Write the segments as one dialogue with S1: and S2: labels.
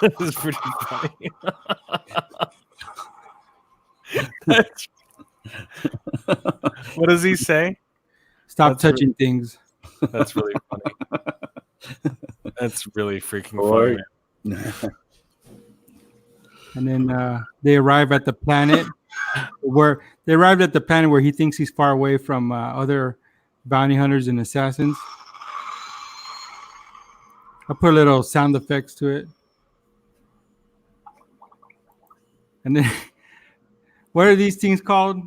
S1: This is pretty funny. What does he say?
S2: Stop touching things.
S1: That's really funny. That's really freaking funny.
S2: And then they arrive at the planet where he thinks he's far away from other bounty hunters and assassins. I put a little sound effects to it. And then, what are these things called?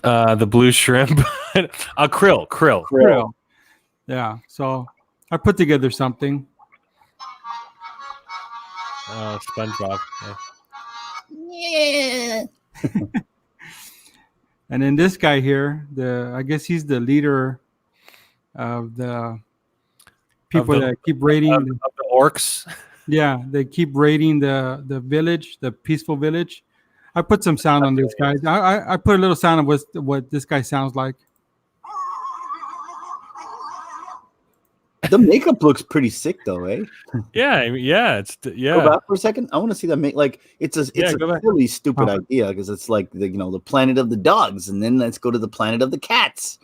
S1: The blue shrimp. Krill.
S2: Yeah. So I put together something.
S1: SpongeBob.
S3: Yeah.
S2: And then this guy here, I guess he's the leader of the people that keep raiding
S1: the orcs.
S2: Yeah, they keep raiding the village, the peaceful village. I put some sound on this guy. I put a little sound of what this guy sounds like.
S4: The makeup looks pretty sick, though, eh?
S1: Yeah.
S4: Go back for a second. I want to see that. It's a really stupid idea because it's like the planet of the dogs, and then let's go to the planet of the cats.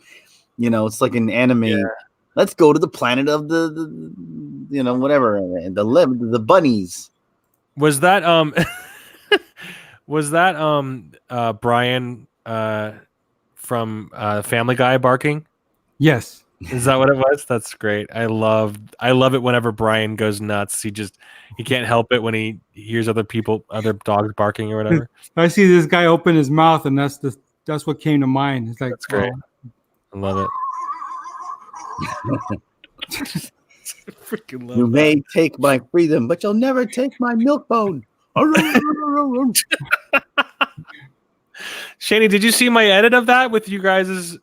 S4: It's like an anime. Yeah. Let's go to the planet of the whatever, the bunnies.
S1: Was that Brian from Family Guy barking?
S2: Yes.
S1: Is that what it was? That's great. I love it whenever Brian goes nuts. He can't help it when he hears other dogs barking or whatever.
S2: I see this guy open his mouth, and that's what came to mind. It's like,
S1: that's great. I love it.
S4: Freaking love you may take my freedom, but you'll never take my milk bone.
S1: Shanie, did you see my edit of that with you guys'?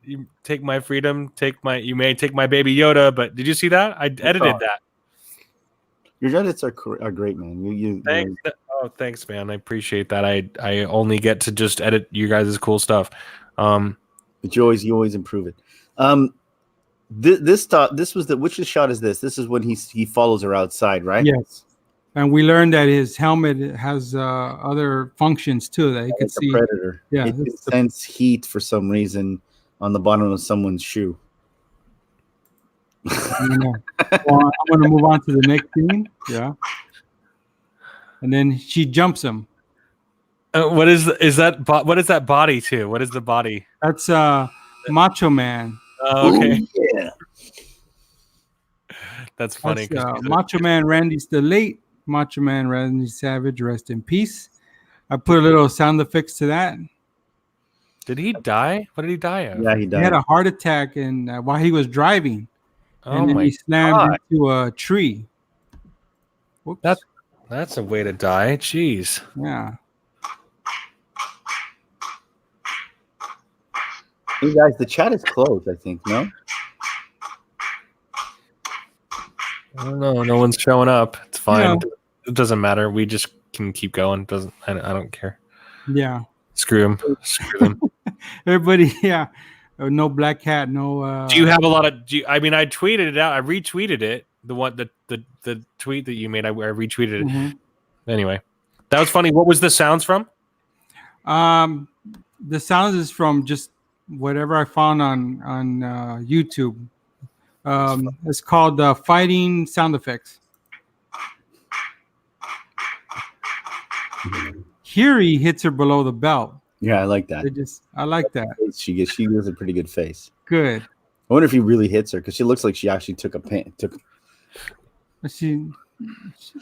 S1: You take my freedom, you may take my baby Yoda, but did you see that? I edited that.
S4: Your edits are great, man.
S1: Thanks, man. I appreciate that. I only get to just edit you guys' cool stuff.
S4: But you always improve it. Which shot is this? This is when he follows her outside, right?
S2: Yes. And we learned that his helmet has other functions too that he could see.
S4: Predator. Yeah, it can sense heat for some reason on the bottom of someone's shoe.
S2: I'm going to move on to the next scene. Yeah. And then she jumps him.
S1: What is that body too? What is the body?
S2: That's Macho Man.
S1: Okay.
S4: Ooh, yeah.
S1: That's funny.
S2: That's, Macho Man the late Macho Man Randy Savage, rest in peace. I put a little sound effects to that.
S1: Did he die? What did he die of?
S4: Yeah, he died.
S2: He had a heart attack while he was driving. And then he slammed into a tree. Whoops.
S1: That's a way to die. Jeez.
S2: Yeah.
S4: Hey guys, the chat is closed, I think, no?
S1: I don't know. No one's showing up. It's fine. It doesn't matter. We just can keep going. I don't care.
S2: Yeah.
S1: Screw them.
S2: Everybody, yeah. No black cat, no
S1: Do you have a lot of I tweeted it out. I retweeted it. The tweet that you made, I retweeted it.
S2: Mm-hmm.
S1: Anyway. That was funny. What was the sounds from?
S2: The sounds is from just whatever I found on YouTube. It's called fighting sound effects. Here he hits her below the belt.
S4: Yeah, I like that.
S2: I like that.
S4: She gives a pretty good face.
S2: Good.
S4: I wonder if he really hits her because she looks like she actually took a pain.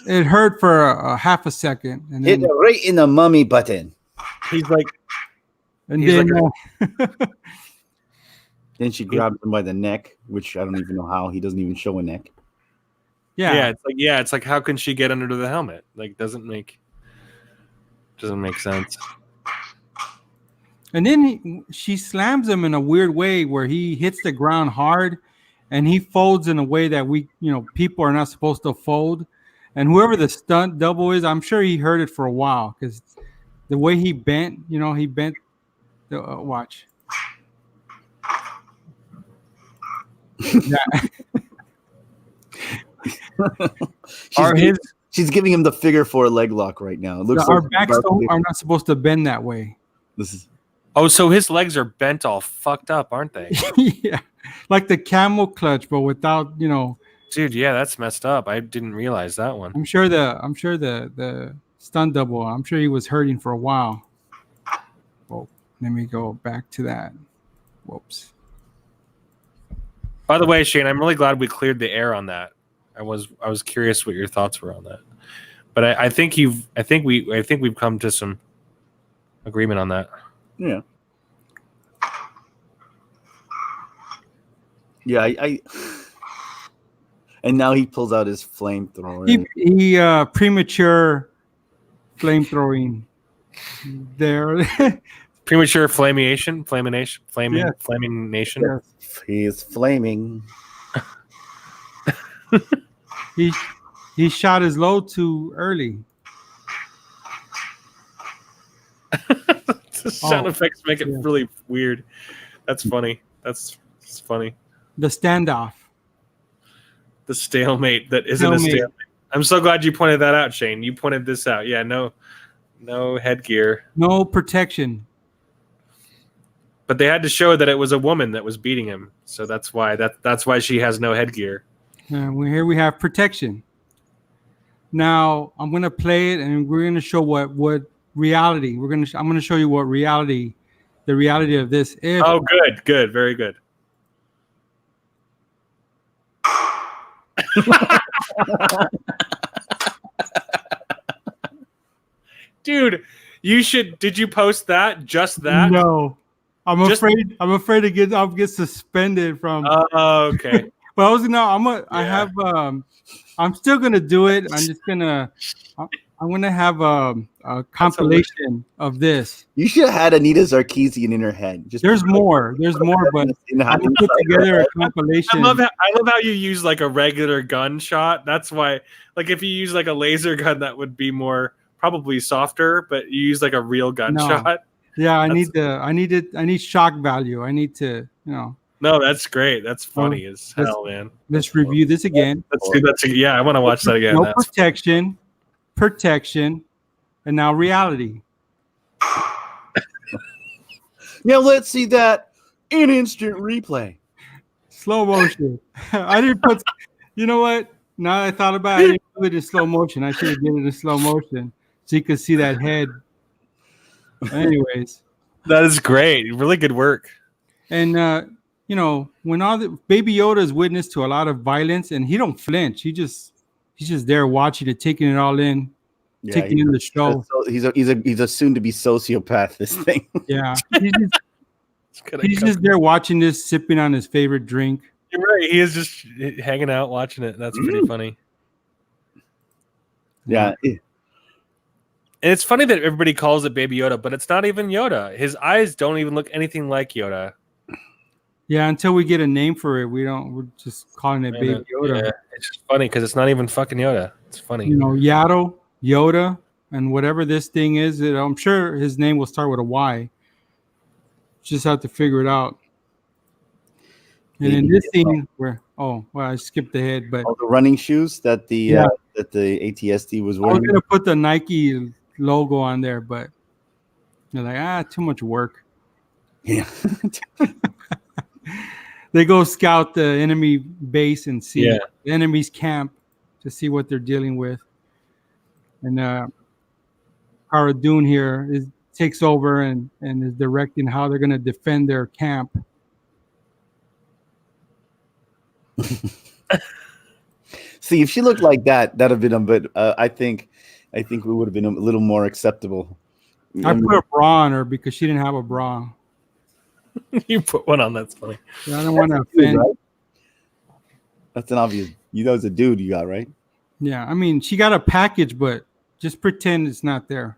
S2: It hurt for a half a second, and
S4: hit her right in the mummy button.
S1: He's like,
S4: then she grabs him by the neck, which I don't even know how. He doesn't even show a neck.
S1: Yeah. It's like how can she get under the helmet? Like doesn't make sense.
S2: And then she slams him in a weird way where he hits the ground hard, and he folds in a way that people are not supposed to fold. And whoever the stunt double is, I'm sure he heard it for a while because the way he bent, he bent. Watch.
S4: She's giving him the figure 4 leg lock right now. It looks
S2: our
S4: like
S2: backs are not supposed to bend that way.
S4: This is.
S1: Oh, so his legs are bent all fucked up, aren't they?
S2: Yeah, like the camel clutch, but without,
S1: Dude, yeah, that's messed up. I didn't realize that one.
S2: I'm sure the stunt double, I'm sure he was hurting for a while. Oh, let me go back to that. Whoops.
S1: By the way, Shane, I'm really glad we cleared the air on that. I was curious what your thoughts were on that, but I think we've come to some agreement on that.
S4: Yeah. Yeah, I and now he pulls out his flamethrower.
S2: He premature flamethrowing there.
S1: Premature flaming nation.
S2: Yes.
S4: He is flaming.
S2: He shot his load too early.
S1: The sound effects make it really weird. That's funny. That's funny.
S2: The standoff.
S1: The stalemate that isn't a stalemate. I'm so glad you pointed that out, Shane. You pointed this out. Yeah, no headgear.
S2: No protection.
S1: But they had to show that it was a woman that was beating him. So that's why she has no headgear.
S2: Here we have protection. Now I'm gonna play it, and we're gonna show what reality. I'm gonna show you what reality, the reality of this.
S1: Oh, good, very good. Dude, you should. Did you post that? Just that?
S2: No, I'm afraid to get suspended from.
S1: Oh, okay.
S2: But I was I'm still gonna do it. I'm gonna have a compilation of this.
S4: You should have had Anita Sarkeesian in her head.
S2: There's more, but I'm gonna put together a compilation.
S1: I love how you use like a regular gunshot. That's why, like, if you use like a laser gun, that would be more probably softer. But you use like a real gunshot.
S2: No. Yeah, I need shock value. I need to,
S1: No, that's great. That's funny as hell, man.
S2: Let's review this again.
S1: I want to watch that again.
S2: No protection, and now reality.
S4: Now let's see that in instant replay.
S2: Slow motion. I didn't put. You know what? Now that I thought about it, I didn't put it in slow motion. I should have did it in slow motion so you could see that head. Anyways,
S1: that is great. Really good work.
S2: And when all the Baby Yoda is witness to a lot of violence, and he don't flinch. He's just there watching it, taking it all in, taking in the show.
S4: He's a soon to be sociopath. This thing.
S2: Yeah, he's just there watching this, sipping on his favorite drink.
S1: You're right. He is just hanging out watching it. That's pretty funny.
S4: Yeah.
S1: And it's funny that everybody calls it Baby Yoda, but it's not even Yoda. His eyes don't even look anything like Yoda.
S2: Yeah, until we get a name for it, we're just calling it Baby Yoda.
S1: Yeah, it's just funny because it's not even fucking Yoda. It's funny.
S2: Yoda, and whatever this thing is, I'm sure his name will start with a Y. Just have to figure it out. And in this scene, I skipped ahead, but
S4: the running shoes that the ATSD was wearing.
S2: I was gonna put the Nike logo on there, but they're like, too much work.
S4: Yeah.
S2: They go scout the enemy base and see the enemy's camp to see what they're dealing with. And Cara Dune here takes over and is directing how they're going to defend their camp.
S4: See, if she looked like that, that'd have been a bit. I think we would have been a little more acceptable.
S2: I put a bra on her because she didn't have a bra.
S1: You put one on. That's funny.
S2: Yeah, I don't want to offend.
S4: Right? That's an obvious. That was a dude you got, right?
S2: Yeah, I mean, she got a package, but just pretend it's not there.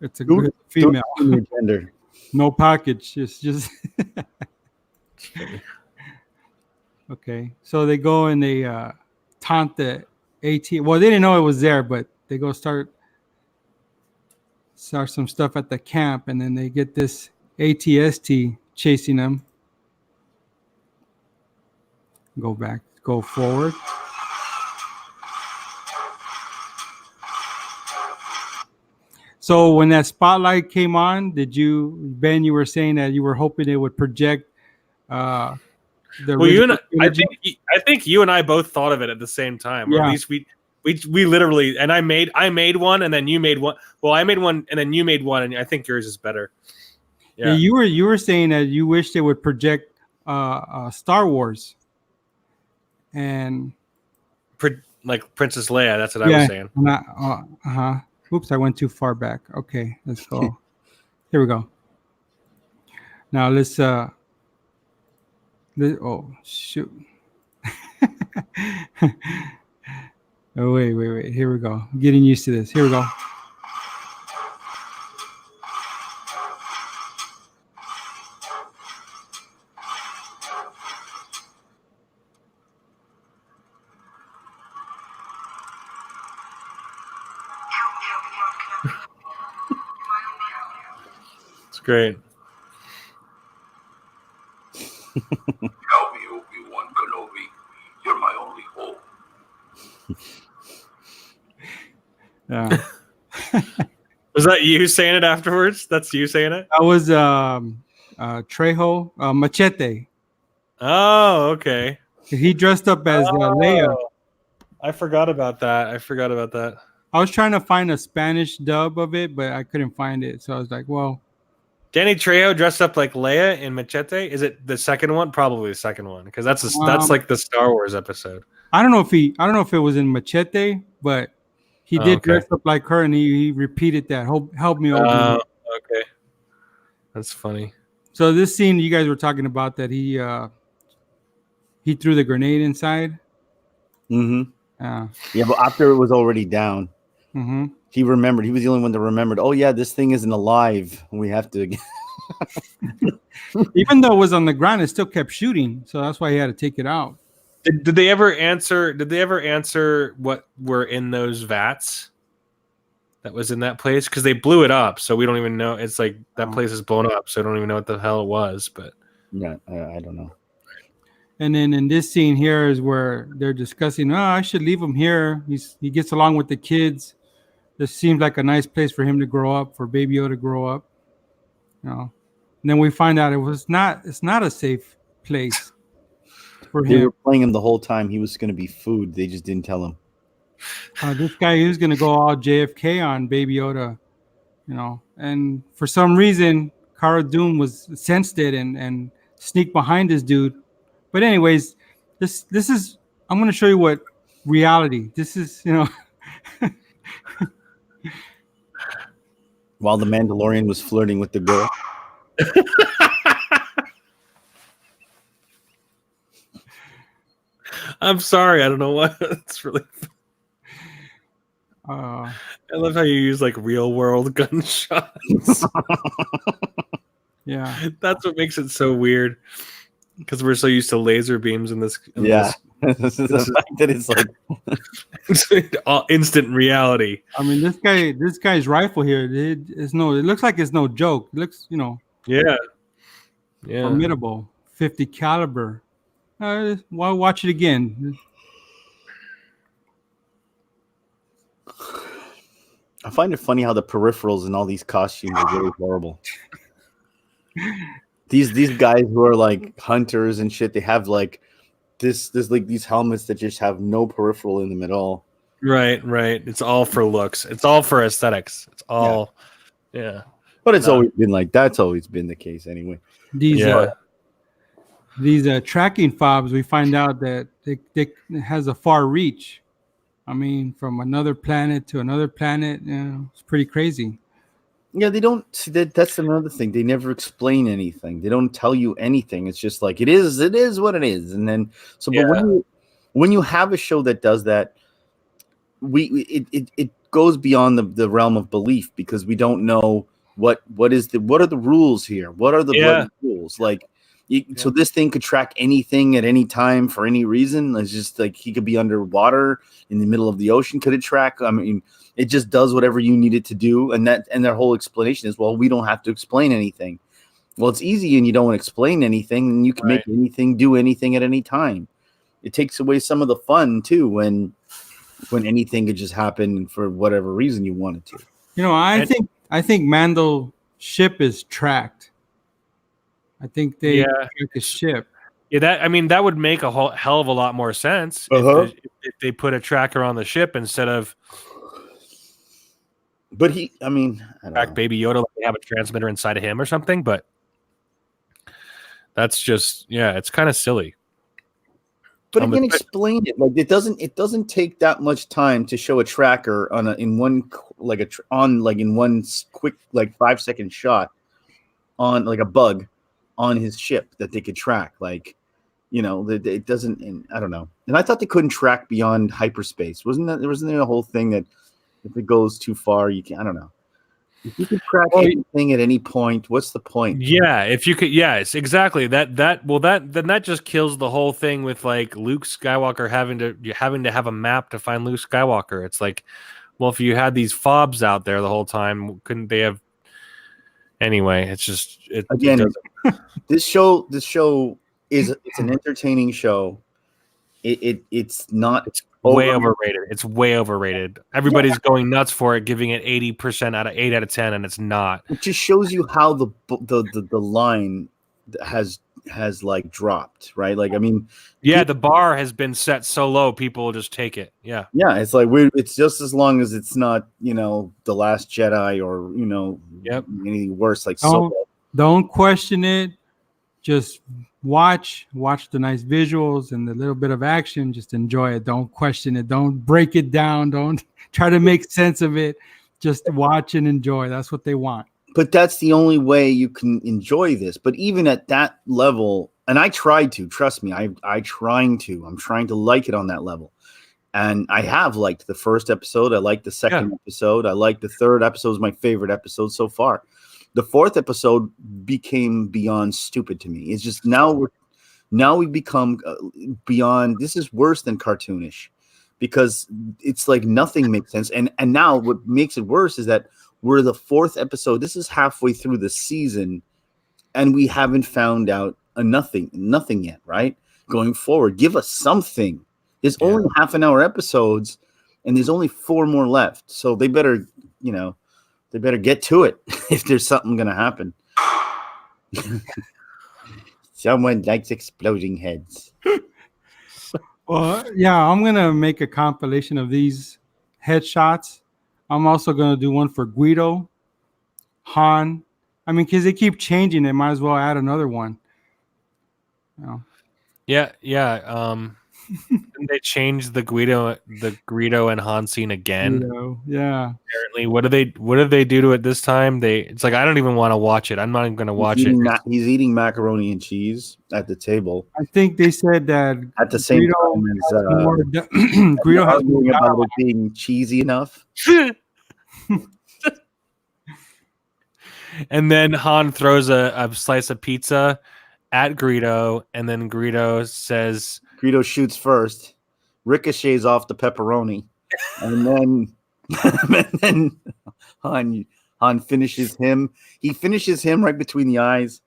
S2: It's a good female.
S4: Gender.
S2: No package. Just. Okay, so they go and they taunt the AT. Well, they didn't know it was there, but they go start some stuff at the camp, and then they get this ATST chasing them. Go back. Go forward. So when that spotlight came on, Ben? You were saying that you were hoping it would project the original trilogy?
S1: I think you and I both thought of it at the same time, or at least we literally. And I made one, and then you made one. Well, I made one, and then you made one, and I think yours is better.
S2: Yeah, you were saying that you wished it would project Star Wars, and
S1: like Princess Leia. That's what I was saying.
S2: Oops, I went too far back. Okay, let's go. Here we go. Now let's oh shoot. Oh wait. Here we go. I'm getting used to this. Here we go.
S1: It's great.
S3: Help me, Obi-Wan Kenobi. You're my only hope.
S2: Yeah.
S1: Was that you saying it afterwards? That's you saying it?
S2: That was Trejo Machete.
S1: Oh, okay.
S2: He dressed up as Leia.
S1: I forgot about that.
S2: I was trying to find a Spanish dub of it, but I couldn't find it. So I was like, well.
S1: Danny Trejo dressed up like Leia in Machete. Is it the second one? Probably the second one, because that's like the Star Wars episode.
S2: I don't know if it was in Machete, but he did dress up like her, and he repeated that. Help me over.
S1: Okay, that's funny.
S2: So this scene you guys were talking about, that he threw the grenade inside.
S4: Mm-hmm. Yeah, but after it was already down, he remembered. He was the only one that remembered. Oh yeah, this thing isn't alive. We have to.
S2: Even though it was on the ground, it still kept shooting. So that's why he had to take it out.
S1: Did they ever answer what were in those vats that was in that place? Because they blew it up, so we don't even know. It's like that place is blown up, so I don't even know what the hell it was. But
S4: yeah, I don't know.
S2: And then in this scene here is where they're discussing, I should leave him here. He gets along with the kids. This seems like a nice place for him to grow up, for Baby Yoda to grow up. And then we find out it's not a safe place for him.
S4: They were playing him the whole time. He was going to be food. They just didn't tell him.
S2: This guy, he was going to go all JFK on Baby Yoda, and for some reason, Cara Dune sensed it and sneaked behind this dude. But anyways, this is, I'm going to show you what reality, this is,
S4: While the Mandalorian was flirting with the girl.
S1: I'm sorry, I don't know what. It's really I love how you use like real world gunshots.
S2: Yeah.
S1: That's what makes it so weird. Because we're so used to laser beams in this.
S4: This is the fact that it's like
S1: instant reality.
S2: I mean, this guy's rifle here, it looks like it's no joke. It looks,
S1: yeah,
S2: formidable. 50 caliber. Why watch it again?
S4: I find it funny how the peripherals in all these costumes are really horrible. These guys who are like hunters and shit, they have like this like these helmets that just have no peripheral in them at all.
S1: Right. It's all for looks. It's all for aesthetics. It's all, yeah.
S4: But it's always been like that's always been the case anyway.
S2: These tracking fobs, we find out that it has a far reach. I mean, from another planet to another planet, it's pretty crazy.
S4: Yeah, they don't see that. That's another thing. They never explain anything. They don't tell you anything. It's just like it is what it is. And then but when you have a show that does that, it goes beyond the realm of belief, because we don't know what are the rules here? What are the rules? Like so this thing could track anything at any time for any reason. It's just like he could be underwater in the middle of the ocean. Could it track? I mean, it just does whatever you need it to do. And their whole explanation is, well, we don't have to explain anything. Well, it's easy, and you don't want to explain anything, and you can make anything do anything at any time. it takes away some of the fun too when anything could just happen for whatever reason you want it to.
S2: I think Mando's ship is tracked. I think they track the ship.
S1: Yeah, that would make a hell of a lot more sense if they put a tracker on the ship instead of.
S4: But I don't know.
S1: Baby Yoda, like they have a transmitter inside of him or something. But that's just it's kind of silly.
S4: But again, explain it. Like it doesn't take that much time to show a tracker in one quick 5-second shot on like a bug on his ship that they could track. Like, it doesn't. And I don't know. And I thought they couldn't track beyond hyperspace. Wasn't there a whole thing that if it goes too far, you can? I don't know. If you could track anything at any point, what's the point?
S1: Yeah, if you could, yes, exactly. That just kills the whole thing with like Luke Skywalker having to have a map to find Luke Skywalker. It's like, well, if you had these fobs out there the whole time, couldn't they have? Anyway, it's just
S4: this show it's an entertaining show. It's not. It's
S1: way overrated. It's way overrated. Everybody's going nuts for it, giving it 80% out of 8 out of 10, and it's not.
S4: It just shows you how the line has like dropped, right? Like, I mean,
S1: the bar has been set so low, people will just take it. Yeah,
S4: it's like it's just as long as it's not The Last Jedi or anything worse like Solo.
S2: Don't question it. Just watch the nice visuals and the little bit of action. Just enjoy it. Don't question it. Don't break it down. Don't try to make sense of it. Just watch and enjoy. That's what they want.
S4: But that's the only way you can enjoy this. But even at that level, and I tried to, trust me, I'm trying to like it on that level. And I have liked the first episode. I liked the second episode. I liked the third episode. Is my favorite episode so far. The fourth episode became beyond stupid to me. It's just now we've become beyond. This is worse than cartoonish because it's like nothing makes sense. And now what makes it worse is that we're the fourth episode. This is halfway through the season, and we haven't found out nothing yet. Right? Going forward, give us something. There's only half an hour episodes, and there's only 4 more left. So they better, They better get to it if there's something going to happen. Someone likes exploding heads.
S2: Well, I'm going to make a compilation of these headshots. I'm also going to do one for Guido, Han. I mean, because they keep changing it. Might as well add another one.
S1: Yeah. They changed the Greedo and Han scene again.
S2: Yeah.
S1: Apparently, what did they do to it this time? It's like I don't even want to watch it. I'm not even going to watch it.
S4: He's eating macaroni and cheese at the table.
S2: I think they said that
S4: at the same time as
S2: Greedo has
S4: arguing about it being cheesy enough.
S1: And then Han throws a slice of pizza at Greedo, and then Greedo
S4: shoots first, ricochets off the pepperoni, and then Han finishes him. He finishes him right between the eyes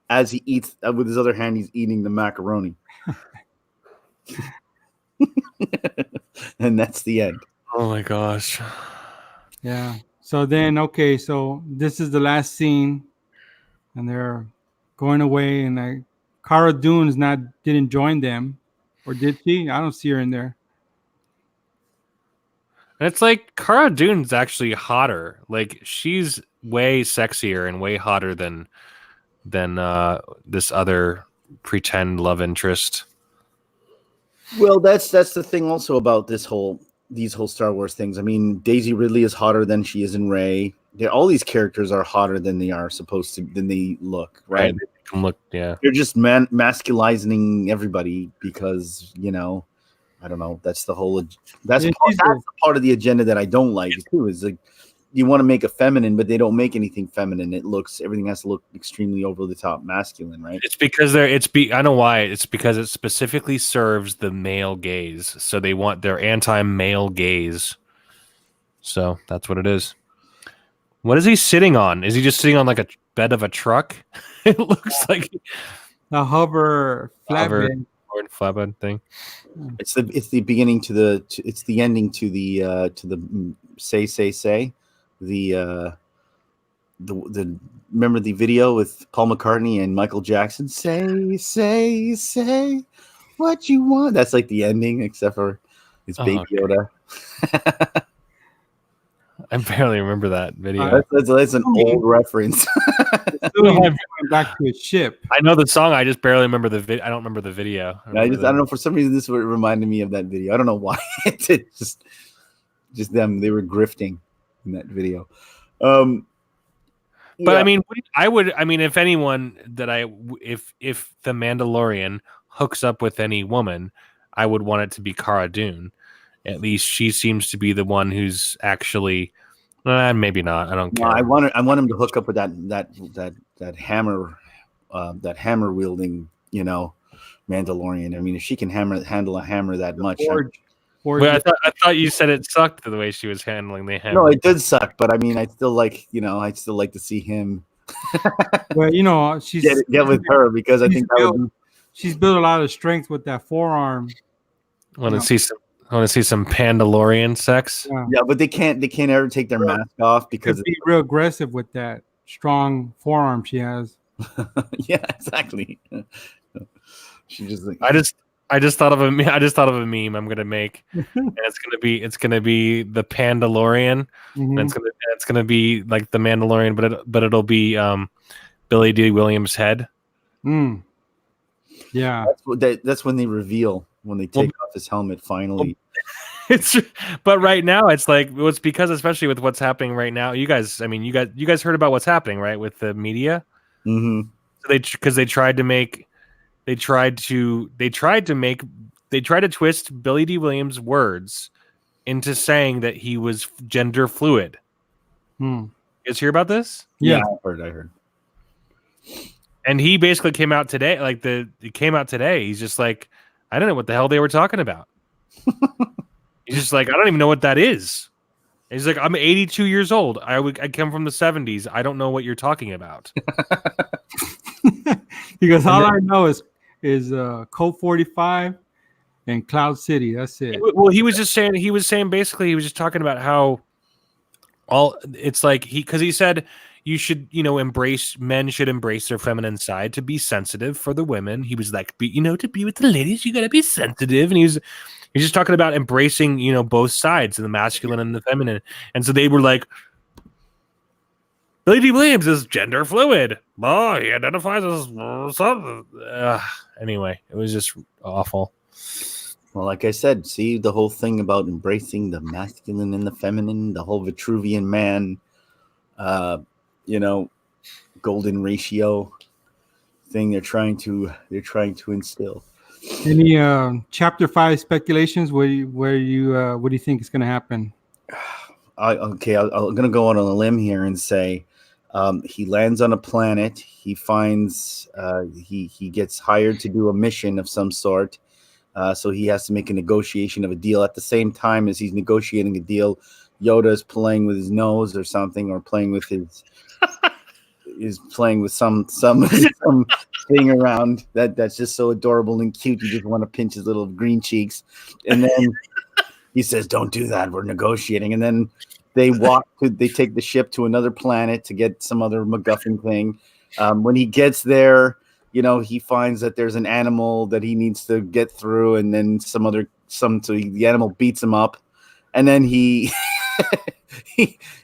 S4: as he eats with his other hand. He's eating the macaroni, and that's the end.
S1: Oh my gosh!
S2: Yeah. So then, so this is the last scene, and they're going away, and Cara Dune didn't join them. Or did she? I don't see her in there.
S1: And it's like Cara Dune's actually hotter. Like she's way sexier and way hotter than this other pretend love interest.
S4: Well, that's the thing also about these whole Star Wars things. I mean, Daisy Ridley is hotter than she is in Rey. All these characters are hotter than they are than they look, right?
S1: They're
S4: just masculizing everybody because I don't know. That's the whole. That's the part of the agenda that I don't like too. Is like you want to make a feminine, but they don't make anything feminine. Everything has to look extremely over the top masculine, right?
S1: It's because I know why. It's because it specifically serves the male gaze. So they're anti-male gaze. So that's what it is. What is he sitting on? Is he just sitting on like a bed of a truck? It looks like
S2: a hover flatbed.
S1: Gordon Flatbed thing.
S4: It's the beginning to the it's the ending to the say the remember the video with Paul McCartney and Michael Jackson, say what you want. That's like the ending, except for it's Baby Yoda.
S1: I barely remember that video.
S4: That's an old reference.
S2: Going back to his ship.
S1: I know the song. I just barely remember the video. I don't remember the video.
S4: I don't know. For some reason, this reminded me of that video. I don't know why. It's just them. They were grifting in that video. But
S1: I mean, if anyone if the Mandalorian hooks up with any woman, I would want it to be Cara Dune. At least she seems to be the one who's actually. Maybe not. I don't care.
S4: I want him to hook up with that hammer, that hammer wielding, Mandalorian. I mean, if she can handle a hammer that much.
S1: But I thought you said it sucked the way she was handling the hammer.
S4: No, it did suck, but I mean, I still like to see him.
S2: Well, she's
S4: get with her because I think
S2: she's built a lot of strength with that forearm.
S1: Want to see some Pandalorian sex?
S4: Yeah, but they can't ever take their mask off because
S2: be real aggressive with that strong forearm she has.
S4: Yeah, exactly. She just like
S1: I just thought of a meme I'm gonna make, and it's gonna be the Pandalorian, and it's gonna be like the Mandalorian, but it'll be Billy D. Williams' head.
S2: Yeah,
S4: that's when they reveal when they take off his helmet finally.
S1: But right now it's like it's because especially with what's happening right now. You guys heard about what's happening, right, with the media.
S4: Mm-hmm.
S1: So they tried to twist Billy D. Williams' words into saying that he was gender fluid. You guys hear about this?
S4: Yeah, I heard.
S1: And he basically came out today. He's just like, I don't know what the hell they were talking about. He's just like, I don't even know what that is. He's like, I'm 82 years old. I come from the 70s. I don't know what you're talking about.
S2: He goes, all I know is Colt 45 and Cloud City. That's it.
S1: Well, he was saying basically, he was just talking about how because he said you should, men should embrace their feminine side to be sensitive for the women. He was like, to be with the ladies, you got to be sensitive. And he's just talking about embracing, both sides, the masculine and the feminine. And so they were like, Billy D. Williams is gender fluid. Oh, he identifies as something. Anyway, it was just awful.
S4: Well, like I said, see the whole thing about embracing the masculine and the feminine, the whole Vitruvian man, golden ratio thing they're trying to instill.
S2: Any chapter 5 speculations? What do you think is going to happen?
S4: I'm gonna go out on a limb here and say he lands on a planet. He finds he gets hired to do a mission of some sort. So he has to make a negotiation of a deal. At the same time as he's negotiating a deal, Yoda is playing with his nose or something, or playing with some thing around that's just so adorable and cute. You just want to pinch his little green cheeks. And then he says, "Don't do that. We're negotiating." And then they take the ship to another planet to get some other MacGuffin thing. When he gets there, he finds that there's an animal that he needs to get through, and then the animal beats him up, and then he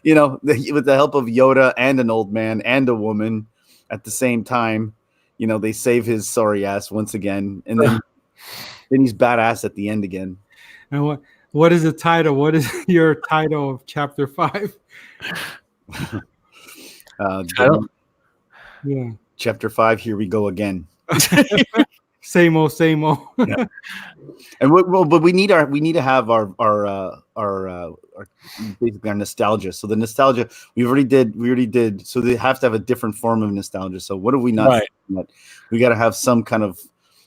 S4: with the help of Yoda and an old man and a woman at the same time, they save his sorry ass once again, and then he's badass at the end again.
S2: And what is the title? What is your title of chapter 5? Yeah.
S4: Chapter 5, here we go again.
S2: Same old.
S4: Yeah. And but we need to have our basically our nostalgia. So the nostalgia we already did. So they have to have a different form of nostalgia. So what have we not? Right. We got to have some kind of.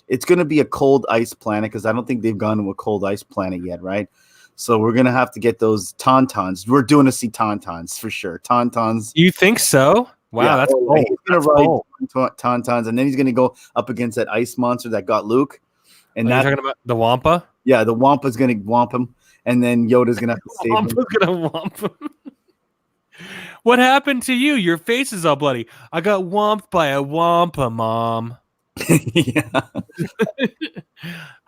S4: It's going to be a cold ice planet because I don't think they've gone to a cold ice planet yet, right? So we're going to have to get those tauntauns. We're doing to see tauntauns for sure. Tauntauns.
S1: You think so? Wow,
S4: yeah,
S1: that's cool.
S4: He's going to ride tauntauns, and then he's going to go up against that ice monster that got Luke. And
S1: you're talking about the Wampa?
S4: Yeah, the Wampa's gonna womp him, and then Yoda's gonna have to save him.
S1: Wampa's gonna womp him. What happened to you? Your face is all bloody. I got womped by a Wampa, Mom.
S4: Yeah.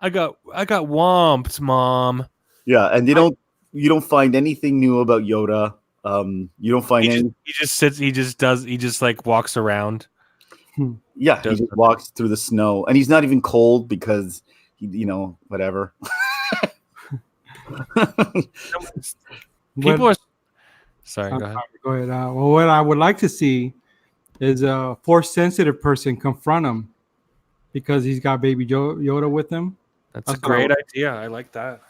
S1: I got womped, Mom.
S4: Yeah, and you don't find anything new about Yoda. You don't find any.
S1: He just sits. He just like walks around.
S4: Yeah, he just walks through the snow, and he's not even cold because whatever.
S1: People are. Sorry, go ahead.
S2: Go ahead. Well, what I would like to see is a Force-sensitive person confront him because he's got Baby Yoda with him.
S1: That's a great idea. I like that.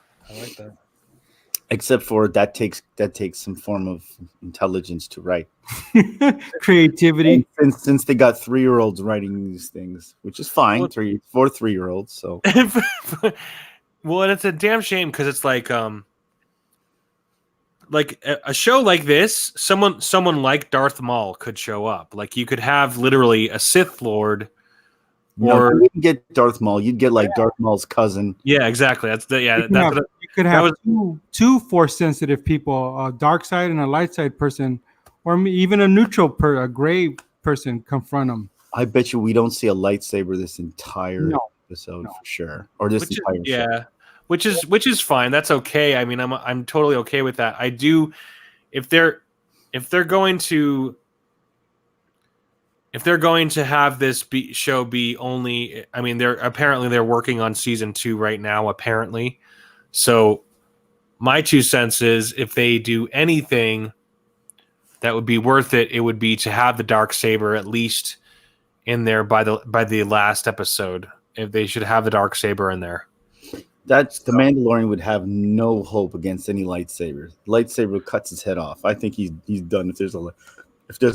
S4: Except for that takes some form of intelligence to write.
S2: Creativity.
S4: And since they got 3-year-olds writing these things, which is fine, for 3-year-olds. So,
S1: well, and it's a damn shame because it's like a show like this, someone like Darth Maul could show up. Like you could have literally a Sith Lord. Or
S4: you wouldn't get Darth Maul. You'd get like Darth Maul's cousin.
S1: Yeah, exactly.
S2: You could have two Force-sensitive people, a dark side and a light side person, or even a neutral a gray person confront them.
S4: I bet you we don't see a lightsaber this entire episode for sure, or this entire show.
S1: Yeah, which is fine. That's okay. I mean, I'm totally okay with that. I do, if they're going to. If they're going to have this show be only, I mean, they're working on season 2 right now, apparently. So my 2 cents is if they do anything that would be worth it, it would be to have the Darksaber at least in there by the last episode. If they should have the Darksaber in there.
S4: The Mandalorian would have no hope against any lightsaber. Lightsaber cuts his head off. I think he's done if there's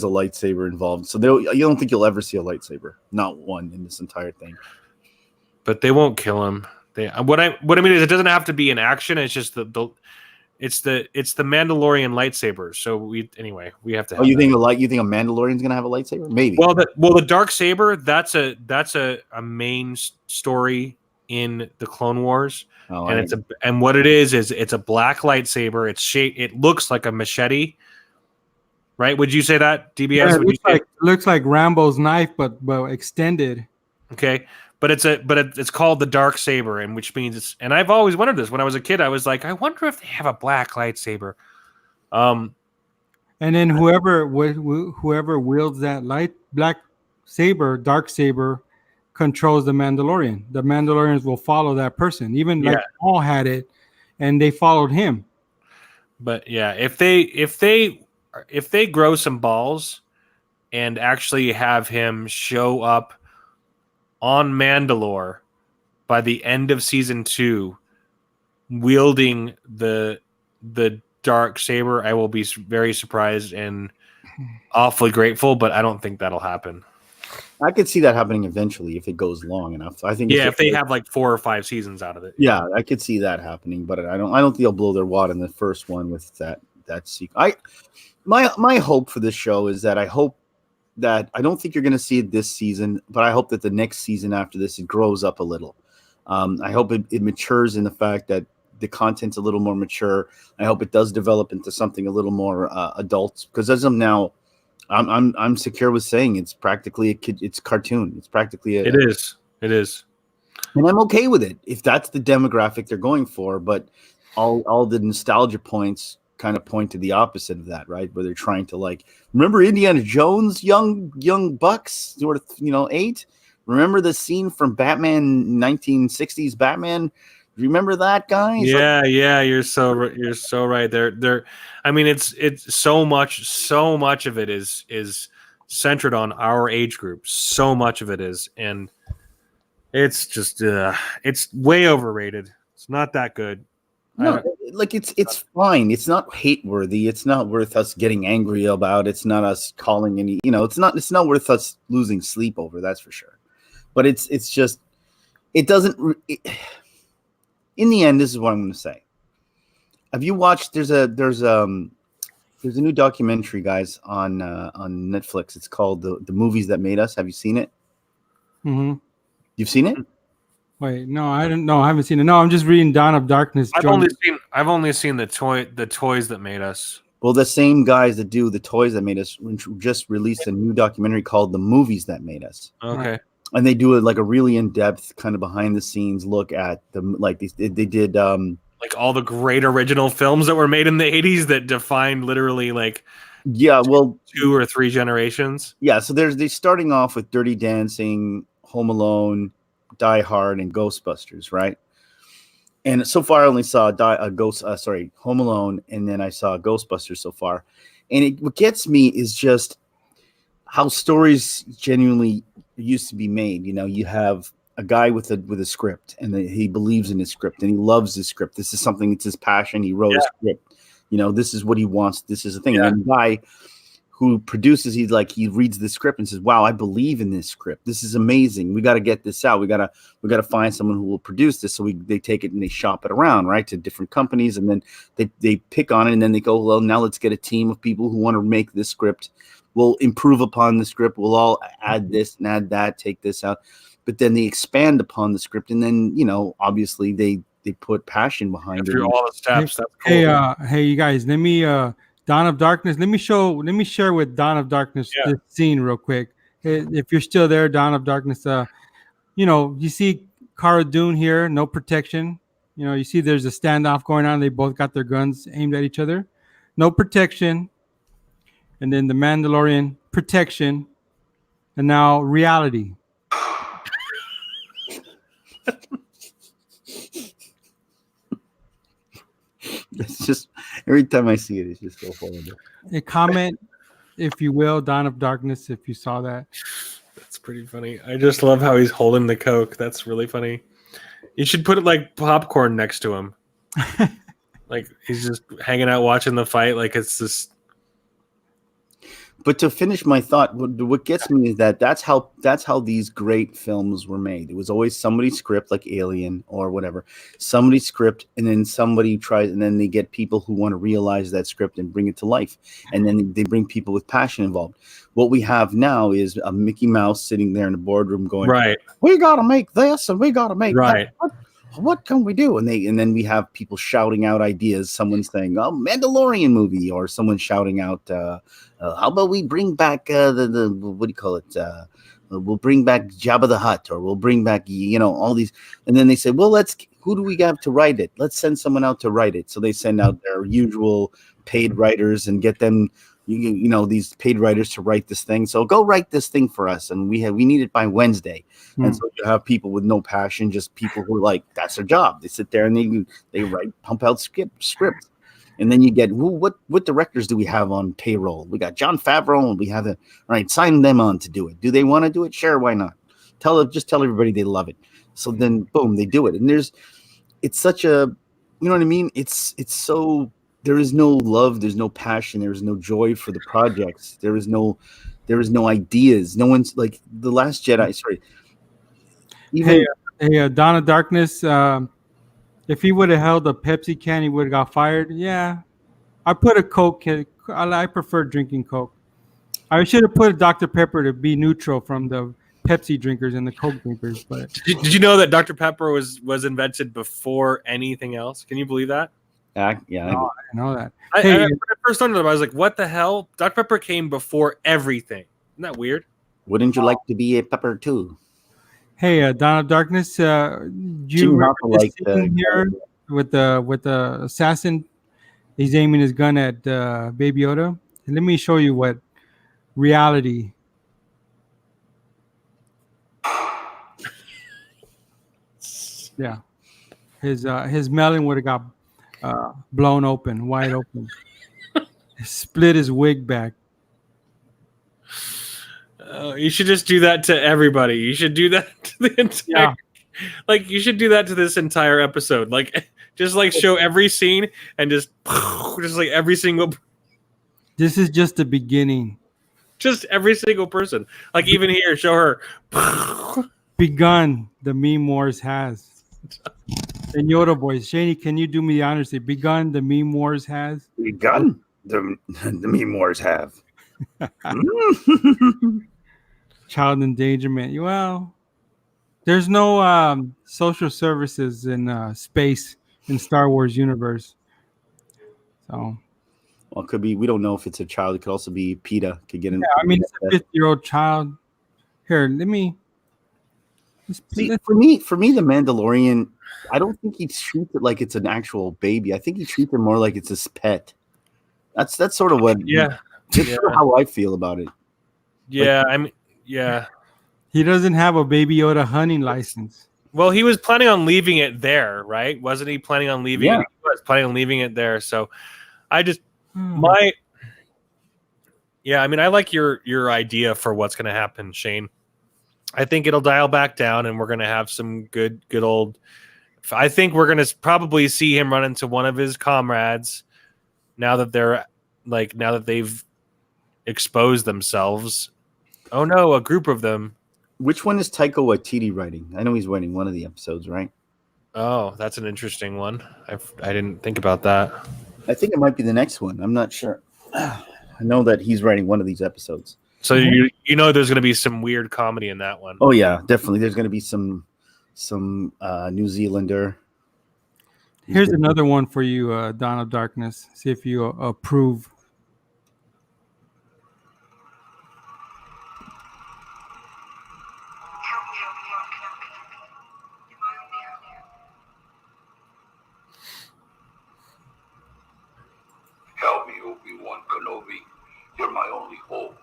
S4: a lightsaber involved. So you don't think you'll ever see a lightsaber. Not one in this entire thing.
S1: But they won't kill him. What I mean is it doesn't have to be in action. It's just it's the Mandalorian lightsaber. So we have to have
S4: you think a Mandalorian's gonna have a lightsaber? Maybe.
S1: Well the Darksaber, that's a main story in the Clone Wars. And what it is it's a black lightsaber. It looks like a machete. Right? Would you say that, DBS?
S2: Yeah, it looks like Rambo's knife, but extended.
S1: Okay, but it's called the Darksaber, and which means and I've always wondered this. When I was a kid, I was like, I wonder if they have a black lightsaber.
S2: And then whoever wields that black saber, dark saber, controls the Mandalorian. The Mandalorians will follow that person, even like Paul had it, and they followed him.
S1: But yeah, if they grow some balls and actually have him show up on Mandalore by the end of season 2, wielding the Darksaber, I will be very surprised and awfully grateful, but I don't think that'll happen.
S4: I could see that happening eventually if it goes long enough. I think
S1: if they have like 4 or 5 seasons out of it.
S4: Yeah, I could see that happening, but I don't think they'll blow their wad in the first one with that sequel. My hope for this show is that I don't think you're going to see it this season, but I hope that the next season after this, it grows up a little. I hope it matures in the fact that the content's a little more mature. I hope it does develop into something a little more adult, because as of now, I'm secure with saying it's practically it's cartoon. It's practically
S1: it is.
S4: And I'm okay with it if that's the demographic they're going for, but all the nostalgia points kind of point to the opposite of that, right? Where they're trying to remember Indiana Jones, young bucks, sort of 8. Remember the scene from Batman 1960s Batman? Remember that, guys?
S1: Yeah, you're so right. They're I mean, it's so much of it is centered on our age group. So much of it is, and it's just it's way overrated. It's not that good.
S4: No, it's fine. It's not hate worthy. It's not worth us getting angry about. It's not us calling any. It's not worth us losing sleep over. That's for sure. But it's just it doesn't. In the end, this is what I'm going to say. Have you watched? There's a new documentary, guys, on Netflix. It's called the Movies That Made Us. Have you seen it?
S2: Mm-hmm.
S4: You've seen it?
S2: Wait, no, I don't know. I haven't seen it. No, I'm just reading Dawn of Darkness.
S1: I've only seen the toys that made us.
S4: Well, the same guys that do the toys that made us just released a new documentary called The Movies That Made Us.
S1: Okay.
S4: And they do it like a really in-depth kind of behind the scenes look at them. Like they did
S1: like all the great original films that were made in the 80s that defined literally like 2 or 3 generations.
S4: Yeah, so they're starting off with Dirty Dancing, Home Alone, Die Hard, and Ghostbusters, right? And so far, I only saw Home Alone, and then I saw Ghostbusters so far. And what gets me is just how stories genuinely used to be made. You know, you have a guy with a script, and he believes in his script, and he loves his script. This is something; it's his passion. He wrote a script. You know, this is what he wants. This is the thing. Yeah. And the guy who produces, he reads the script and says, "Wow, I believe in this script. This is amazing. We got to get this out. We got to find someone who will produce this." So they take it and they shop it around, right, to different companies, and then they pick on it, and then they go, "Well, now let's get a team of people who want to make this script. We'll improve upon the script. We'll all add this and add that, take this out." But then they expand upon the script, and then, you know, obviously they put passion behind it.
S1: Through all the steps. That's cool.
S2: Hey, you guys, let me Dawn of Darkness. Let me share with Dawn of Darkness this scene real quick. If you're still there, Dawn of Darkness, you know, you see Cara Dune here, no protection. You know, you see there's a standoff going on. They both got their guns aimed at each other. No protection. And then the Mandalorian, protection. And now reality.
S4: It's just every time I see it, it's just so horrible.
S2: A comment, if you will, Dawn of Darkness, if you saw that.
S1: That's pretty funny. I just love how he's holding the Coke. That's really funny. You should put it like popcorn next to him. Like he's just hanging out watching the fight. Like it's just.
S4: But to finish my thought, what gets me is that's how these great films were made. It was always somebody's script, like Alien or whatever, somebody's script, and then somebody tries, and then they get people who want to realize that script and bring it to life, and then they bring people with passion involved. What we have now is a Mickey Mouse sitting there in the boardroom going,
S1: "Right,
S4: we got to make this, and we got to make
S1: right.
S4: that. What can we do?" And then we have people shouting out ideas. Someone saying, "Oh, Mandalorian movie," or someone shouting out, "How about we bring back the what do you call it? We'll bring back Jabba the Hutt, or we'll bring back, you know, all these." And then they say, "Well, who do we have to write it? Let's send someone out to write it." So they send out their usual paid writers and get them, you know, these paid writers to write this thing. So go write this thing for us, and we need it by Wednesday. And so you have people with no passion, just people who are like, that's their job. They sit there and they write, pump out scripts. And then you get, what directors do we have on payroll? We got Jon Favreau, and we have all right, sign them on to do it. Do they want to do it? Sure, why not? Just tell everybody they love it. So then boom, they do it. And it's such a, you know what I mean? It's so, there is no love, there's no passion, there is no joy for the projects. There is no ideas. No one's like The Last Jedi. Sorry.
S2: Hey, Dawn of Darkness. If he would have held a Pepsi can, he would have got fired. Yeah, I put a Coke. I prefer drinking Coke. I should have put a Dr. Pepper to be neutral from the Pepsi drinkers and the Coke drinkers. But
S1: did you know that Dr. Pepper was invented before anything else? Can you believe that?
S4: Yeah,
S2: no, I know that.
S1: When I first learned it, I was like, "What the hell?" Dr. Pepper came before everything. Isn't that weird?
S4: Wouldn't you like to be a pepper too?
S2: Hey, Dawn of Darkness, you remember this scene here with the assassin? He's aiming his gun at Baby Yoda. And let me show you what reality. Yeah, his melon would have got blown open, wide open. Split his wig back.
S1: You should just do that to everybody. You should do that to the entire, like you should do that to this entire episode. Like just like show every scene and just like every single.
S2: This is just the beginning.
S1: Just every single person. Like even here, show her.
S2: Begun the meme wars has. And Yoda boys, Shanie, can you do me the honor? Say, begun the meme wars has.
S4: Begun the meme wars have.
S2: Child endangerment. Well, There's no social services in space in Star Wars universe. So,
S4: Well, it could be. We don't know if it's a child. It could also be PETA. Could get in.
S2: yeah, I mean, it's a 50-year-old child. Here, let me.
S4: See, for me, the Mandalorian, I don't think he treats it like it's an actual baby. I think he treats it more like it's his pet. That's sort of what.
S1: Yeah.
S4: That's sort of how I feel about it.
S1: Yeah, I mean, yeah.
S2: He doesn't have a Baby Yoda hunting license.
S1: Well, he was planning on leaving it there, right? Wasn't he planning on leaving it? He was planning on leaving it there. So I just I mean, I like your idea for what's going to happen, Shane. I think it'll dial back down and we're going to have some good old I think we're going to probably see him run into one of his comrades now that they've exposed themselves. Oh no, a group of them.
S4: Which one is Taika Waititi writing? I know he's writing one of the episodes, right?
S1: Oh, that's an interesting one. I didn't think about that.
S4: I think it might be the next one. I'm not sure. I know that he's writing one of these episodes.
S1: So you know there's going to be some weird comedy in that one.
S4: Oh yeah, definitely. There's going to be some New Zealander.
S2: Here's another one for you, Dawn of Darkness. See if you approve.
S3: Help me, Obi-Wan Kenobi. You're my only hope.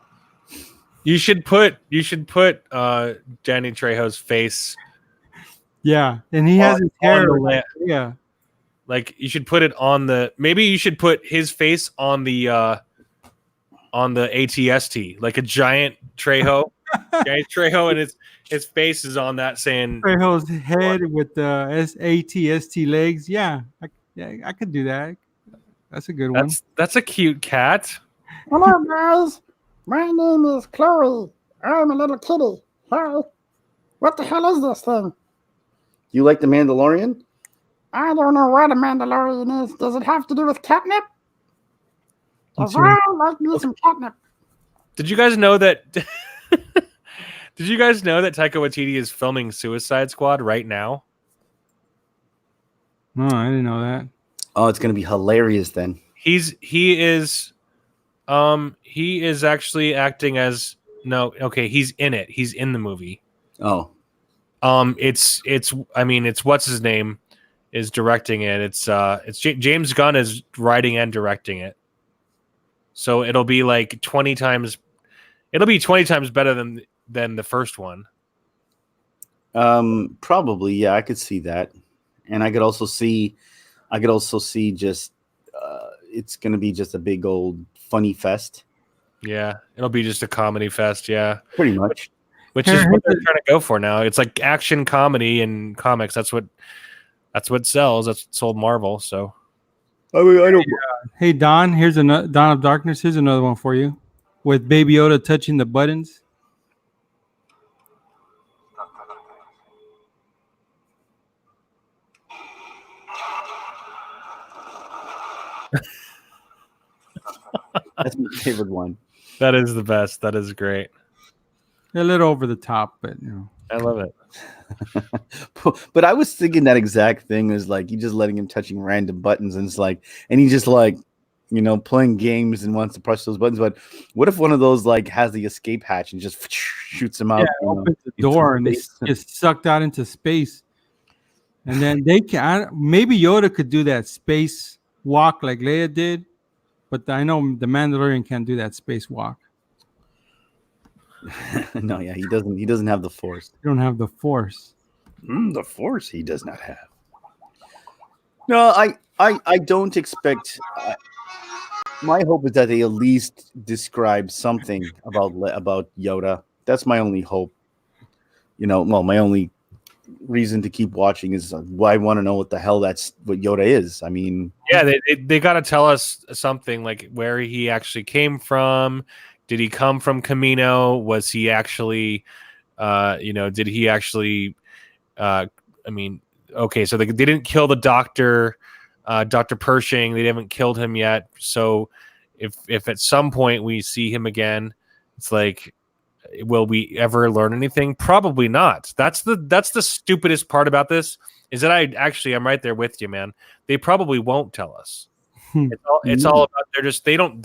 S1: You should put Danny Trejo's face.
S2: Yeah, and he has his hair. Yeah,
S1: like you should put it on the. Maybe you should put his face on the ATST, like a giant Trejo, and his face is on that saying
S2: Trejo's head with the ATST legs. Yeah, I could do that. That's a good one.
S1: That's a cute cat.
S5: Hello, guys. My name is Chloe. I'm a little kitty. Hi. What the hell is this thing?
S4: You like the Mandalorian?
S5: I don't know what a Mandalorian is. Does it have to do with catnip? Because I like me some catnip.
S1: Did you guys know that? Did you guys know that Taika Waititi is filming Suicide Squad right now?
S2: No, I didn't know that.
S4: Oh, it's going to be hilarious then.
S1: He is actually acting as he's in it. He's in the movie.
S4: Oh.
S1: It's what's his name is directing it. It's James Gunn is writing and directing it. So it'll be like 20 times better than the first one.
S4: Probably, yeah, I could see that. And I could also see just it's going to be just a big old funny fest.
S1: Yeah, it'll be just a comedy fest, yeah.
S4: Pretty much.
S1: Which is what they're trying to go for now. It's like action comedy in comics. That's what sells. That's what sold Marvel, so.
S4: I mean, I don't.
S2: Hey, Don, here's another Dawn of Darkness. Here's another one for you with Baby Yoda touching the buttons.
S4: That's my favorite one.
S1: That is the best. That is great.
S2: A little over the top, but
S1: I love it.
S4: But I was thinking that exact thing is like you just letting him touching random buttons, and it's like, and he's just like, playing games and wants to press those buttons. But what if one of those like has the escape hatch and just shoots him out?
S2: Yeah, opens the door and they get sucked out into space. And then they can maybe Yoda could do that space walk like Leia did, but I know the Mandalorian can't do that space walk.
S4: No, yeah, he doesn't have the Force.
S2: You don't have the Force.
S4: The Force he does not have. No, I don't expect. My hope is that they at least describe something about Yoda. That's my only hope. My only reason to keep watching is I want to know what the hell what Yoda is. I mean,
S1: yeah, they got to tell us something like where he actually came from. Did he come from Camino? Was he actually, did he actually, okay, so they didn't kill the doctor, Dr. Pershing. They haven't killed him yet. So if at some point we see him again, it's like, Will we ever learn anything? Probably not. That's the stupidest part about this, is that I'm right there with you, man. They probably won't tell us. It's all about they don't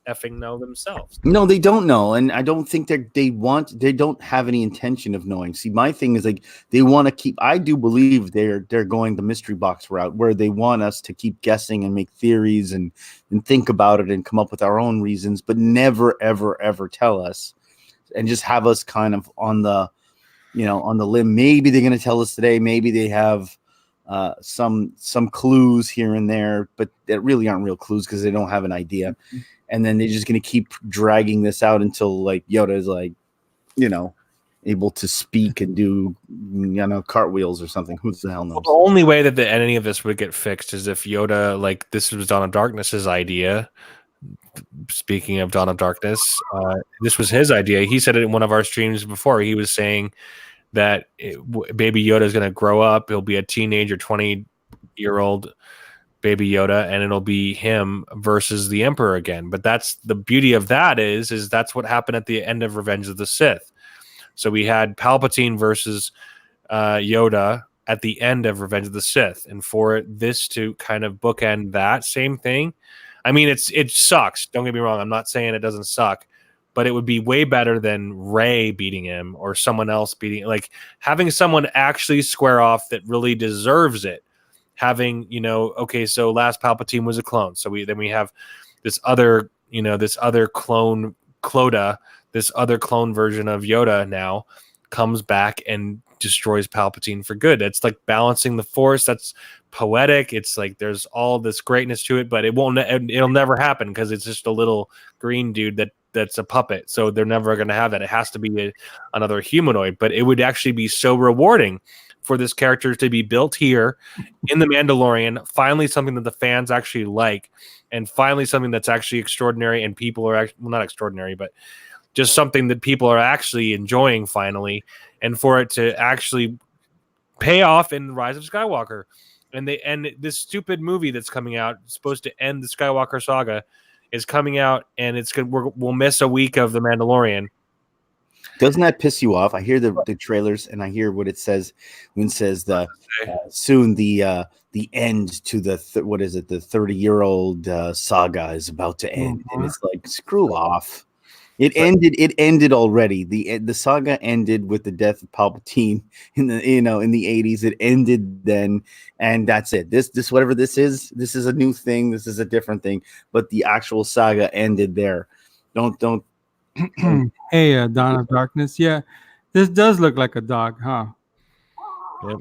S1: effing know themselves.
S4: No, they don't know, and I don't think they don't have any intention of knowing. See, my thing is like they want to keep. I do believe they're going the mystery box route, where they want us to keep guessing and make theories and think about it and come up with our own reasons, but never ever tell us, and just have us kind of on the limb. Maybe they're going to tell us today. Maybe they have some clues here and there, but that really aren't real clues because they don't have an idea. And then they're just going to keep dragging this out until like Yoda is like, able to speak and do, cartwheels or something. Who the hell knows?
S1: Well, the only way that any of this would get fixed is if Yoda, like, this was Dawn of Darkness's idea. Speaking of Dawn of Darkness, this was his idea. He said it in one of our streams before. He was saying that Baby Yoda is going to grow up. He'll be a teenager, 20-year-old Baby Yoda, and it'll be him versus the Emperor again. But that's the beauty of that is that's what happened at the end of Revenge of the Sith. So we had Palpatine versus Yoda at the end of Revenge of the Sith, and for this to kind of bookend that same thing, I mean, it sucks. Don't get me wrong. I'm not saying it doesn't suck, but it would be way better than Rey beating him or someone else beating. Like having someone actually square off that really deserves it. Having, okay, so last Palpatine was a clone, so we have this other clone Cloda, this other clone version of Yoda now comes back and destroys Palpatine for good. It's like balancing the Force. That's poetic. It's like there's all this greatness to it, but it'll never happen because it's just a little green dude that's a puppet. So they're never going to have that. It has to be another humanoid. But it would actually be so rewarding for this character to be built here in The Mandalorian, finally something that the fans actually like, and finally something that's actually extraordinary, and people are not extraordinary, but just something that people are actually enjoying finally, and for it to actually pay off in Rise of Skywalker. And this stupid movie that's coming out, supposed to end the Skywalker saga, is coming out, and we'll miss a week of The Mandalorian.
S4: Doesn't that piss you off? I hear the trailers, and I hear what it says when it says soon the end to the 30-year-old saga is about to end, and it's like, screw off. It ended already. The saga ended with the death of Palpatine in the 80s. It ended then, and that's it. This whatever this is a new thing. This is a different thing. But the actual saga ended there. Don't.
S2: Hey, Dawn of Darkness. Yeah, this does look like a dog, huh?
S1: Yep.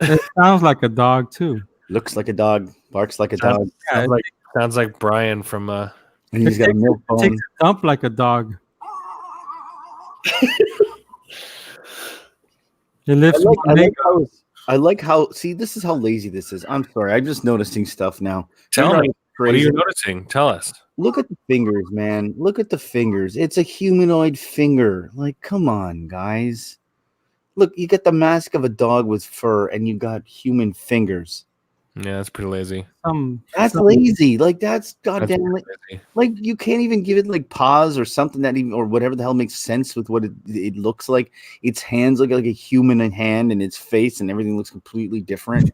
S2: It sounds like a dog too.
S4: Looks like a dog. Barks like a dog.
S1: Sounds like Brian from.
S4: And he's got a milk bone.
S2: Takes a dump like a dog. It lifts.
S4: I like how. See, this is how lazy this is. I'm sorry. I'm just noticing stuff now.
S1: Tell me. What are you noticing? Tell us.
S4: Look at the fingers, man. Look at the fingers. It's a humanoid finger. Like, come on, guys. Look, you got the mask of a dog with fur, and you got human fingers.
S1: Yeah, that's pretty lazy.
S4: That's lazy. Like, that's goddamn lazy. Like, you can't even give it like paws or something that even, or whatever the hell makes sense with what it looks like. Its hands look like a human hand, and its face and everything looks completely different.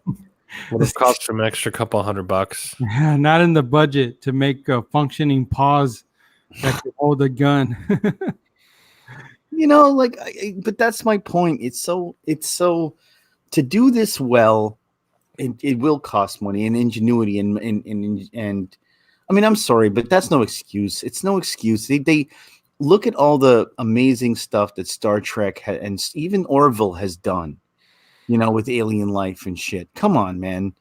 S1: Well, it costs an extra couple $100.
S2: Yeah, not in the budget to make functioning paws that can hold a gun.
S4: But that's my point. It's so to do this well, it will cost money and ingenuity and I mean, I'm sorry, but that's no excuse. It's no excuse. They look at all the amazing stuff that Star Trek and even Orville has done. With alien life and shit. Come on, man.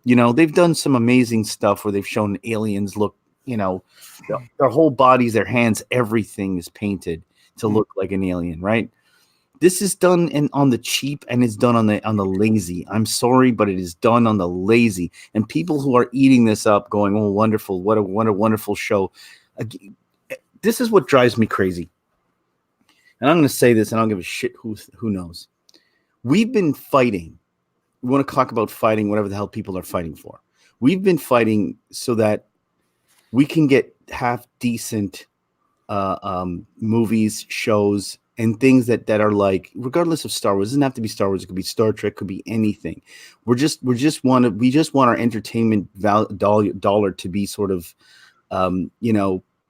S4: They've done some amazing stuff where they've shown aliens look, their whole bodies, their hands, everything is painted to look like an alien, right? This is done on the cheap, and it's done on the lazy. I'm sorry, but it is done on the lazy. And people who are eating this up going, oh, wonderful. What a wonderful show. This is what drives me crazy. And I'm going to say this, and I don't give a shit who knows. We've been fighting. We want to talk about fighting, whatever the hell people are fighting for. We've been fighting so that we can get half decent movies, shows, and things that are like, regardless of Star Wars, it doesn't have to be Star Wars. It could be Star Trek, could be anything. We just want our entertainment dollar to be sort of,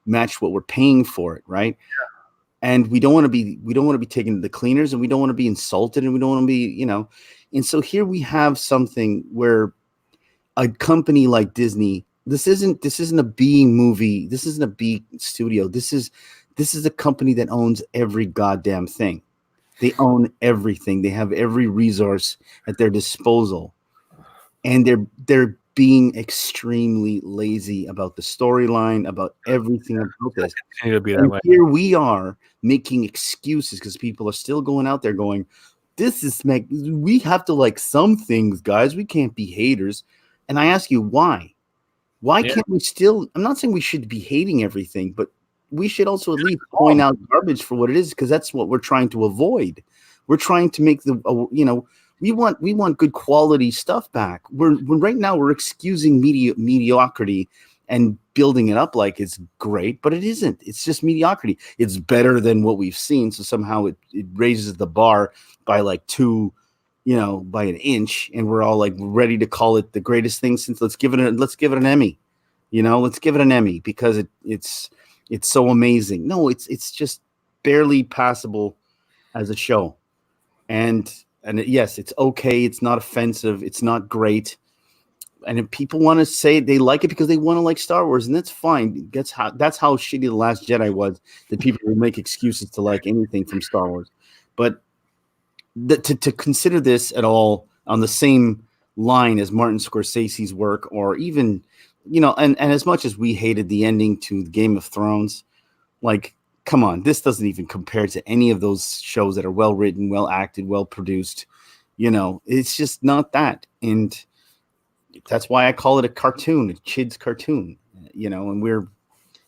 S4: match what we're paying for it, right? Yeah. And we don't want to be taken to the cleaners, and we don't want to be insulted, and we don't want to be, And so here we have something where a company like Disney. This isn't a B movie. This isn't a B studio. This is a company that owns every goddamn thing. They own everything. They have every resource at their disposal, and they're being extremely lazy about the storyline, about everything about this.
S1: It'll be that way.
S4: Here we are making excuses because people are still going out there going, we have to like some things, guys. We can't be haters. And I ask you, why? Why can't we still? I'm not saying we should be hating everything, but we should also at least point out garbage for what it is, because that's what we're trying to avoid. We're trying to make we want good quality stuff back. Right now we're excusing mediocrity and building it up like it's great, but it isn't. It's just mediocrity. It's better than what we've seen, so somehow it raises the bar by like by an inch, and we're all like ready to call it the greatest thing since. Let's give it an Emmy. Let's give it an Emmy because it's so amazing. No, it's just barely passable as a show. And yes, it's okay. It's not offensive. It's not great. And if people want to say they like it because they want to like Star Wars, and that's fine. That's how shitty The Last Jedi was, that people will make excuses to like anything from Star Wars. But to consider this at all on the same line as Martin Scorsese's work, or even, and as much as we hated the ending to Game of Thrones, like, come on, this doesn't even compare to any of those shows that are well written, well acted, well produced. It's just not that. And that's why I call it a cartoon, a kid's cartoon, and we're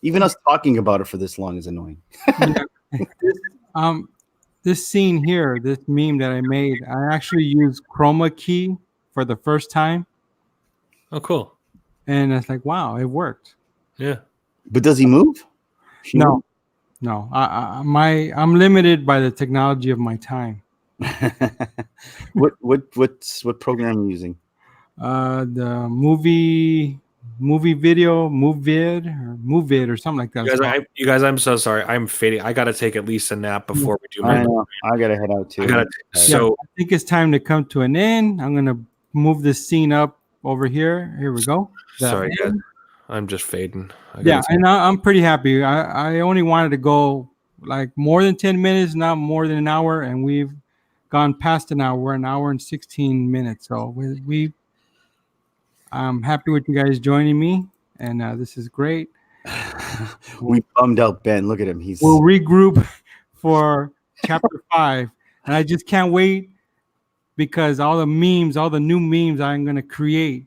S4: even us talking about it for this long is annoying.
S2: This scene here, this meme that I made, I actually used chroma key for the first time.
S1: Oh, cool.
S2: And it's like, wow, it worked.
S1: Yeah.
S4: But does he move?
S2: No. I'm limited by the technology of my time.
S4: What program are you using?
S2: The MoveVid or something like that.
S1: You guys, I'm so sorry. I'm fading. I got to take at least a nap before we do.
S4: I got to head out too.
S2: I think it's time to come to an end. I'm gonna move this scene up over here. Here we go.
S1: Sorry, guys. I'm just fading.
S2: And I'm pretty happy. I only wanted to go like more than 10 minutes, not more than an hour, and we've gone past an hour. We're an hour and 16 minutes. So I'm happy with you guys joining me, and this is great.
S4: We bummed out Ben. Look at him.
S2: We'll regroup for chapter 5, and I just can't wait because all the new memes I'm going to create,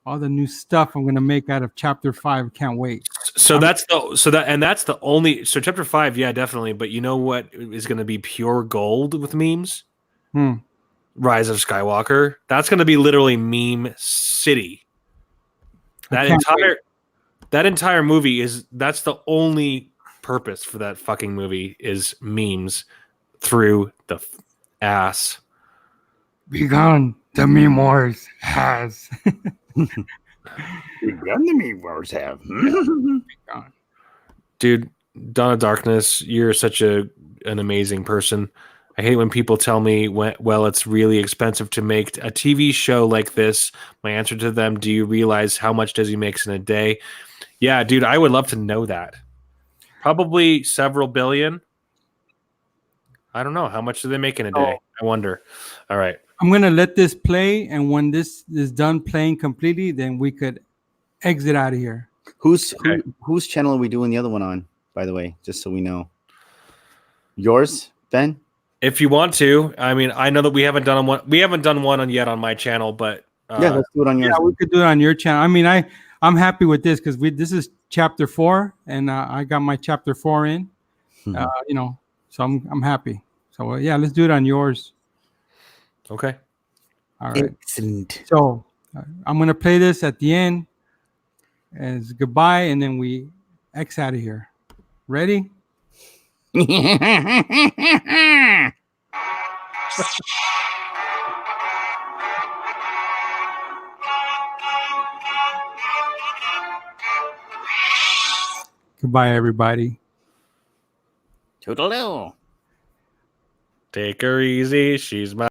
S2: all the new stuff I'm going to make out of chapter 5. Can't wait.
S1: So that's the only. So chapter 5, yeah, definitely. But you know what is going to be pure gold with memes? Rise of Skywalker. That's going to be literally meme city. That entire movie that's the only purpose for that fucking movie is memes through the ass.
S2: Begun the meme wars has.
S4: Begun the meme wars have.
S1: Dude, Dawn of Darkness, you're such an amazing person. I hate when people tell me, well, it's really expensive to make a TV show like this. My answer to them, do you realize how much Disney makes in a day? Yeah, dude, I would love to know that. Probably several billion. I don't know. How much do they make in a day? I wonder. All right.
S2: I'm going to let this play, and when this is done playing completely, then we could exit out of here.
S4: Whose channel are we doing the other one on, by the way, just so we know? Yours, Ben?
S1: If you want to, I mean, I know that we haven't done one. We haven't done one yet on my channel, but
S4: yeah, let's do it on yours.
S2: Yeah, we could do it on your channel. I mean, I'm happy with this because this is chapter 4, and I got my chapter 4 in. So I'm happy. So yeah, let's do it on yours.
S1: Okay.
S2: All right.
S4: Excellent.
S2: So I'm gonna play this at the end as goodbye, and then we X out of here. Ready? Goodbye, everybody.
S4: Toodaloo.
S1: Take her easy. She's my